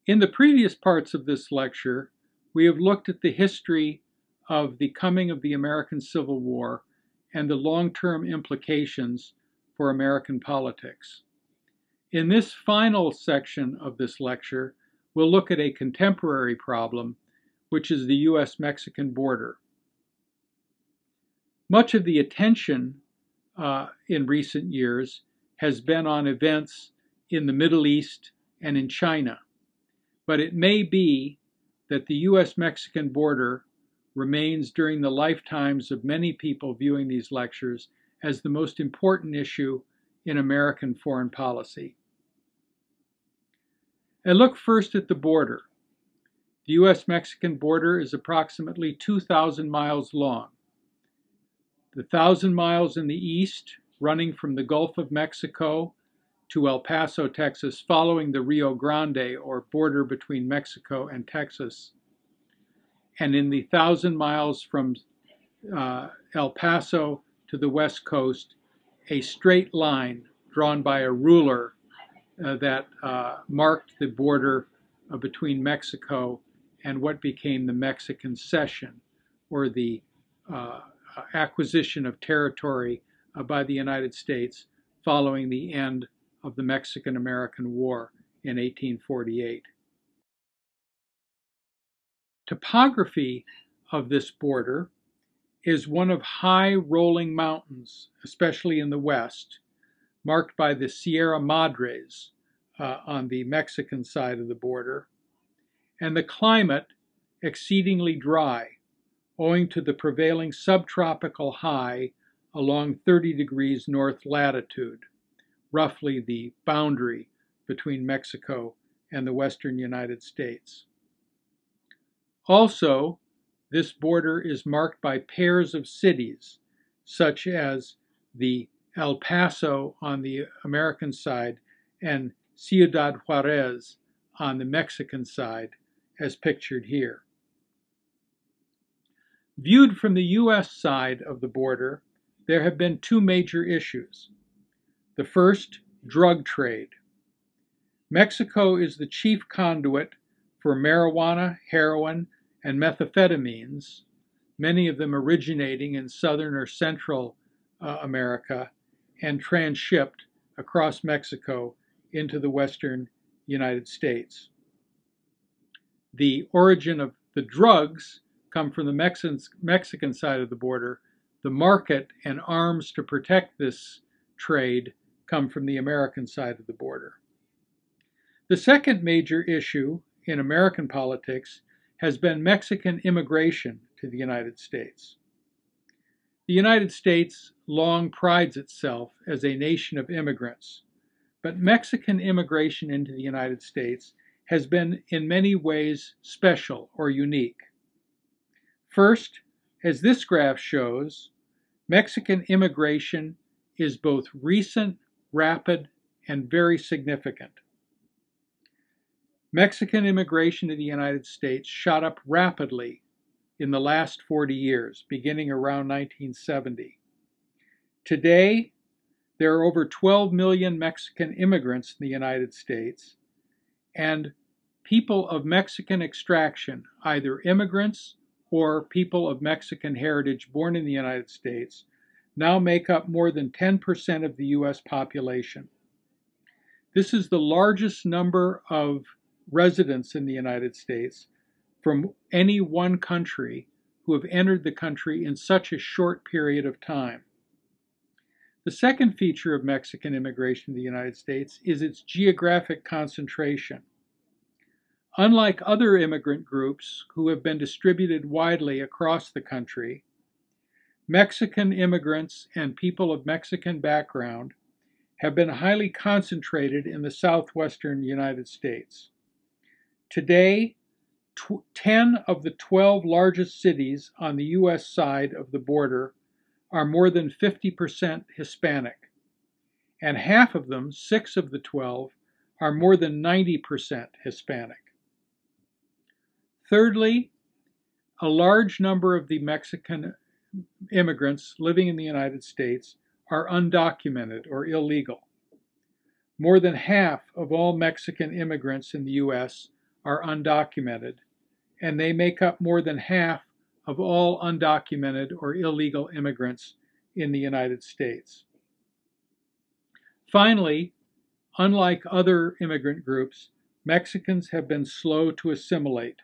In the previous parts of this lecture, we have looked at the history of the coming of the American Civil War and the long-term implications for American politics. In this final section of this lecture, we'll look at a contemporary problem, which is the U.S.-Mexican border. Much of the attention in recent years has been on events in the Middle East and in China, but it may be that the U.S.-Mexican border remains during the lifetimes of many people viewing these lectures as the most important issue in American foreign policy. And look first at the border. The U.S.-Mexican border is approximately 2,000 miles long. The 1,000 miles in the east, running from the Gulf of Mexico to El Paso, Texas, following the Rio Grande, or border between Mexico and Texas. And in the 1,000 miles from El Paso to the west coast, a straight line drawn by a ruler that marked the border between Mexico and what became the Mexican Cession, or the acquisition of territory by the United States following the end of the Mexican-American War in 1848. Topography of this border is one of high rolling mountains, especially in the west, marked by the Sierra Madres on the Mexican side of the border, and the climate exceedingly dry, owing to the prevailing subtropical high along 30 degrees north latitude, roughly the boundary between Mexico and the western United States. Also, this border is marked by pairs of cities, such as the El Paso on the American side and Ciudad Juarez on the Mexican side, as pictured here. Viewed from the U.S. side of the border, there have been two major issues. The first, drug trade. Mexico is the chief conduit for marijuana, heroin, and methamphetamines, many of them originating in southern or central America and transshipped across Mexico into the western United States. The origin of the drugs come from the Mexican side of the border. The market and arms to protect this trade come from the American side of the border. The second major issue in American politics has been Mexican immigration to the United States. The United States long prides itself as a nation of immigrants, but Mexican immigration into the United States has been in many ways special or unique. First, as this graph shows, Mexican immigration is both recent, rapid, and very significant. Mexican immigration to the United States shot up rapidly in the last 40 years, beginning around 1970. Today, there are over 12 million Mexican immigrants in the United States, and people of Mexican extraction, either immigrants or people of Mexican heritage born in the United States, now make up more than 10% of the U.S. population. This is the largest number of residents in the United States from any one country who have entered the country in such a short period of time. The second feature of Mexican immigration to the United States is its geographic concentration. Unlike other immigrant groups who have been distributed widely across the country, Mexican immigrants and people of Mexican background have been highly concentrated in the southwestern United States. Today, 10 of the 12 largest cities on the U.S. side of the border are more than 50% Hispanic, and half of them, 6 of the 12, are more than 90% Hispanic. Thirdly, a large number of the Mexican immigrants living in the United States are undocumented or illegal. More than half of all Mexican immigrants in the U.S. are undocumented, and they make up more than half of all undocumented or illegal immigrants in the United States. Finally, unlike other immigrant groups, Mexicans have been slow to assimilate.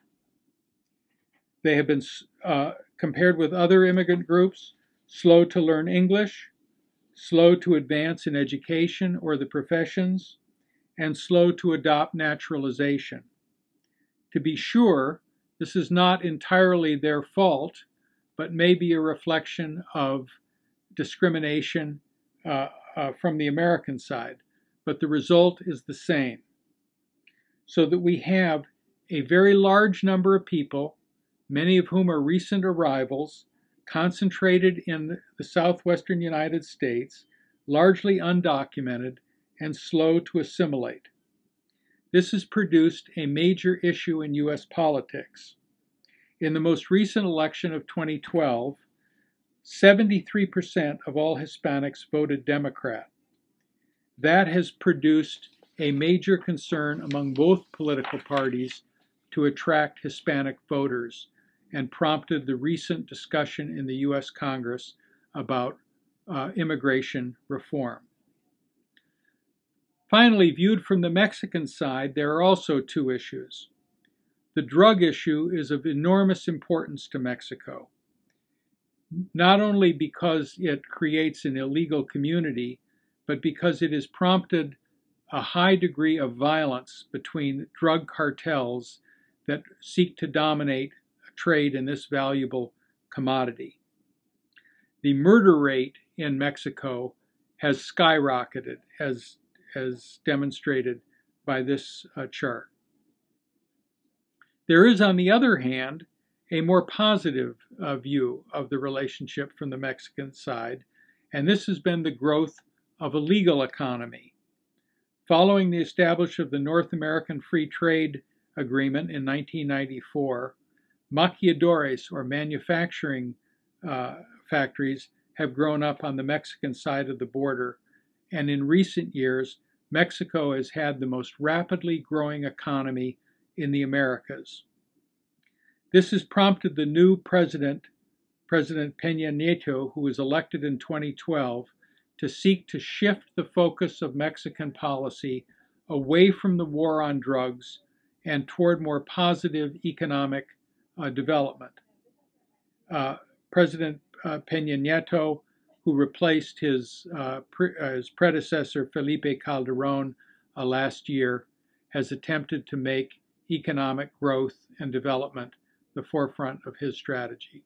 They have been, compared with other immigrant groups, slow to learn English, slow to advance in education or the professions, and slow to adopt naturalization. To be sure, this is not entirely their fault, but may be a reflection of discrimination from the American side, but the result is the same. So that we have a very large number of people, many of whom are recent arrivals, concentrated in the southwestern United States, largely undocumented and slow to assimilate. This has produced a major issue in U.S. politics. In the most recent election of 2012, 73% of all Hispanics voted Democrat. That has produced a major concern among both political parties to attract Hispanic voters and prompted the recent discussion in the U.S. Congress about immigration reform. Finally, viewed from the Mexican side, there are also two issues. The drug issue is of enormous importance to Mexico, not only because it creates an illegal community, but because it has prompted a high degree of violence between drug cartels that seek to dominate trade in this valuable commodity. The murder rate in Mexico has skyrocketed, as demonstrated by this chart. There is, on the other hand, a more positive view of the relationship from the Mexican side, and this has been the growth of a legal economy. Following the establishment of the North American Free Trade Agreement in 1994, maquiladores, or manufacturing factories, have grown up on the Mexican side of the border, and in recent years, Mexico has had the most rapidly growing economy in the Americas. This has prompted the new President Peña Nieto, who was elected in 2012, to seek to shift the focus of Mexican policy away from the war on drugs and toward more positive economic development. President Peña Nieto, who replaced his predecessor Felipe Calderón last year, has attempted to make economic growth and development the forefront of his strategy.